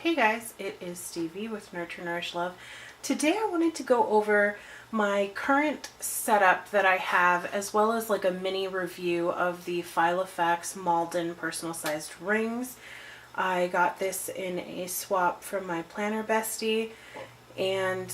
Hey guys, it is Stevie with Nurture Nourish Love. Today I wanted to go over my current setup that I have, as well as like a mini review of the Filofax Malden personal sized rings. I got this in a swap from my planner bestie, and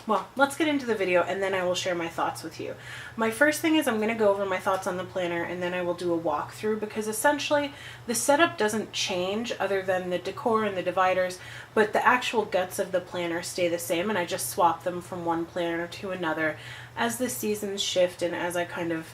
well, let's get into the video and then I will share my thoughts with you. My first thing is I'm going to go over my thoughts on the planner, and then I will do a walkthrough, because essentially the setup doesn't change other than the decor and the dividers, but the actual guts of the planner stay the same, and I just swap them from one planner to another as the seasons shift and as I kind of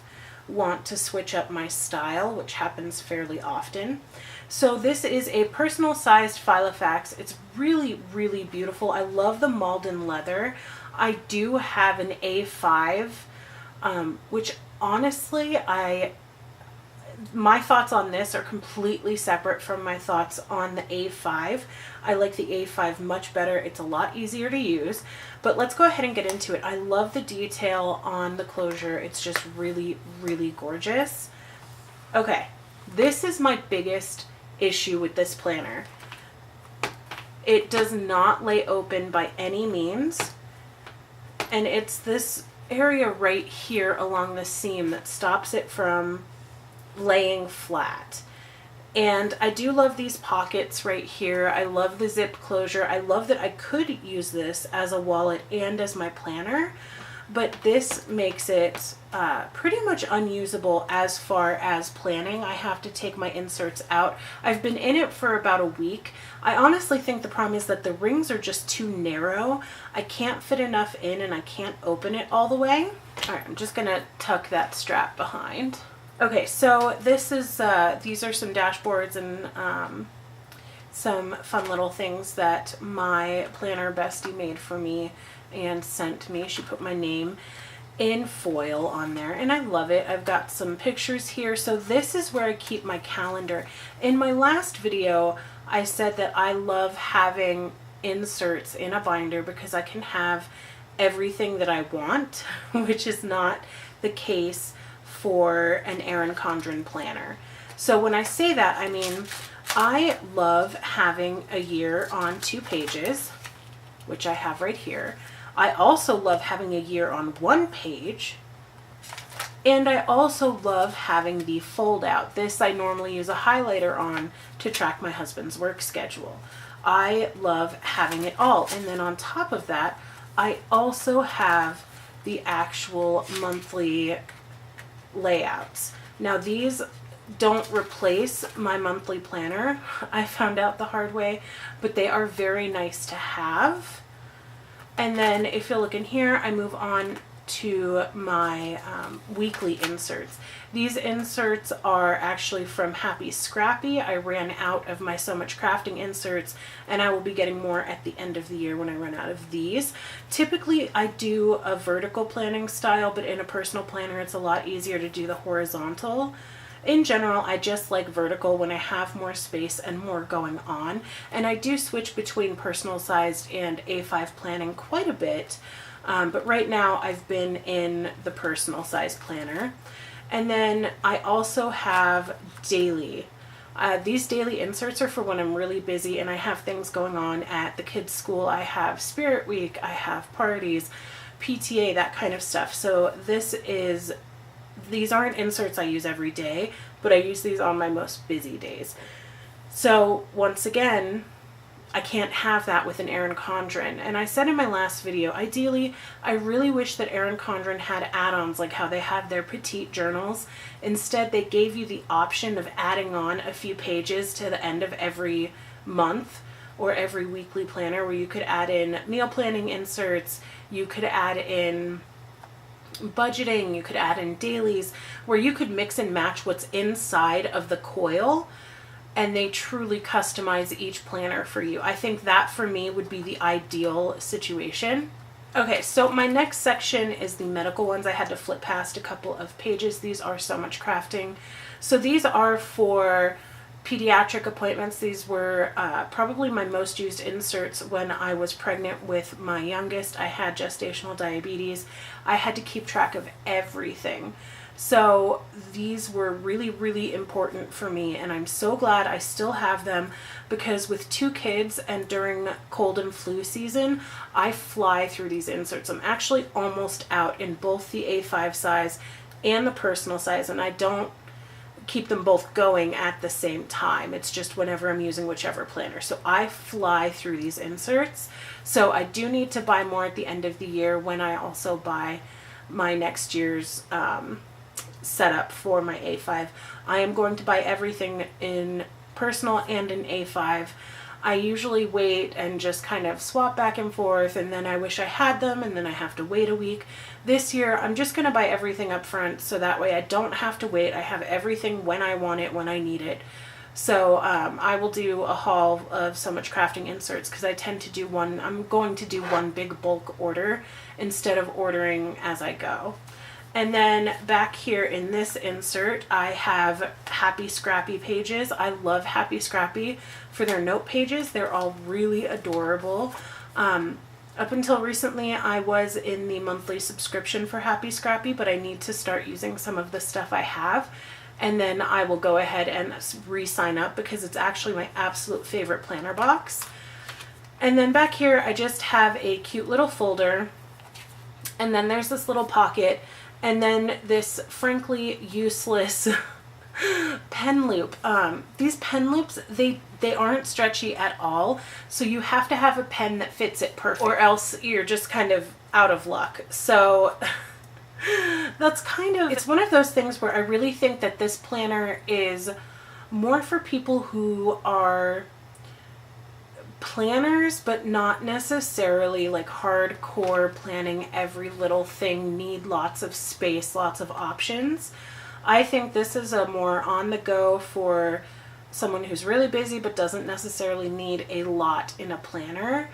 want to switch up my style, which happens fairly often. So this is a personal sized Filofax. It's really, really beautiful. I love the Malden leather. I do have an A5, which honestly, my thoughts on this are completely separate from my thoughts on the A5. I like the A5 much better. It's a lot easier to use, but let's go ahead and get into it. I love the detail on the closure. It's just really, really gorgeous. Okay, this is my biggest issue with this planner. It does not lay open by any means, and it's this area right here along the seam that stops it from laying flat. And I do love these pockets right here. I love the zip closure. I love that I could use this as a wallet and as my planner, but this makes it pretty much unusable as far as planning. I have to take my inserts out. I've been in it for about a week. I honestly think the problem is that the rings are just too narrow. I can't fit enough in, and I can't open it all the way. All right, I'm just gonna tuck that strap behind. Okay, so this is these are some dashboards and some fun little things that my planner bestie made for me and sent me. She put my name in foil on there, and I love it. I've got some pictures here. So this is where I keep my calendar. In my last video, I said that I love having inserts in a binder because I can have everything that I want, which is not the case for an Erin Condren planner. So when I say that, I mean, I love having a year on 2 pages, which I have right here. I also love having a year on 1 page, and I also love having the fold out. This I normally use a highlighter on to track my husband's work schedule. I love having it all. And then on top of that, I also have the actual monthly layouts. Now these don't replace my monthly planner. I found out the hard way, but they are very nice to have. And then if you look in here, I move on to my weekly inserts. These inserts are actually from Happy Scrappy. I ran out of my So Much Crafting inserts, and I will be getting more at the end of the year when I run out of these. Typically, I do a vertical planning style, but in a personal planner, it's a lot easier to do the horizontal. In general, I just like vertical when I have more space and more going on, and I do switch between personal sized and A5 planning quite a bit, but right now I've been in the personal size planner. And then I also have daily. These daily inserts are for when I'm really busy and I have things going on at the kids' school. I have Spirit Week, I have parties, PTA, that kind of stuff. So these aren't inserts I use every day, but I use these on my most busy days. So once again, I can't have that with an Erin Condren. And I said in my last video, ideally, I really wish that Erin Condren had add-ons like how they have their petite journals. Instead, they gave you the option of adding on a few pages to the end of every month or every weekly planner, where you could add in meal planning inserts, you could add in budgeting, you could add in dailies, where you could mix and match what's inside of the coil, and they truly customize each planner for you. I think that for me would be the ideal situation. Okay, so my next section is the medical ones. I had to flip past a couple of pages. These are So Much Crafting. So these are for pediatric appointments. These were probably my most used inserts when I was pregnant with my youngest. I had gestational diabetes. I had to keep track of everything. So these were really, really important for me, and I'm so glad I still have them, because with 2 kids and during cold and flu season, I fly through these inserts. I'm actually almost out in both the A5 size and the personal size, and I don't keep them both going at the same time. It's just whenever I'm using whichever planner. So I fly through these inserts. So I do need to buy more at the end of the year when I also buy my next year's setup for my A5. I am going to buy everything in personal and in A5. I usually wait and just kind of swap back and forth, and then I wish I had them, and then I have to wait a week. This year I'm just going to buy everything up front, so that way I don't have to wait. I have everything when I want it, when I need it. So I will do a haul of So Much Crafting inserts, because I tend to do one. I'm going to do one big bulk order instead of ordering as I go. And then back here in this insert, I have Happy Scrappy pages. I love Happy Scrappy for their note pages. They're all really adorable. Up until recently, I was in the monthly subscription for Happy Scrappy, but I need to start using some of the stuff I have. And then I will go ahead and re-sign up, because it's actually my absolute favorite planner box. And then back here, I just have a cute little folder. And then there's this little pocket. And then this frankly useless pen loop. These pen loops, they aren't stretchy at all. So you have to have a pen that fits it perfect, or else you're just kind of out of luck. So that's kind of, it's one of those things where I really think that this planner is more for people who are planners, but not necessarily like hardcore planning every little thing, need lots of space, lots of options. I think this is a more on the go for someone who's really busy but doesn't necessarily need a lot in a planner,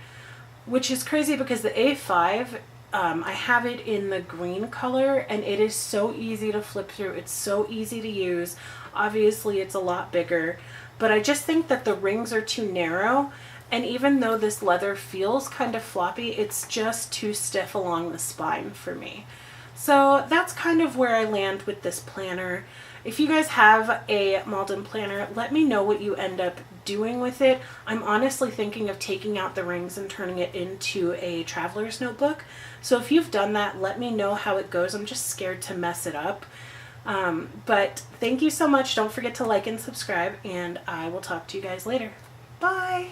which is crazy because the A5, I have it in the green color, and it is so easy to flip through. It's so easy to use. Obviously it's a lot bigger, but I just think that the rings are too narrow. And even though this leather feels kind of floppy, it's just too stiff along the spine for me. So that's kind of where I land with this planner. If you guys have a Malden planner, let me know what you end up doing with it. I'm honestly thinking of taking out the rings and turning it into a traveler's notebook. So if you've done that, let me know how it goes. I'm just scared to mess it up. But thank you so much. Don't forget to like and subscribe, and I will talk to you guys later. Bye!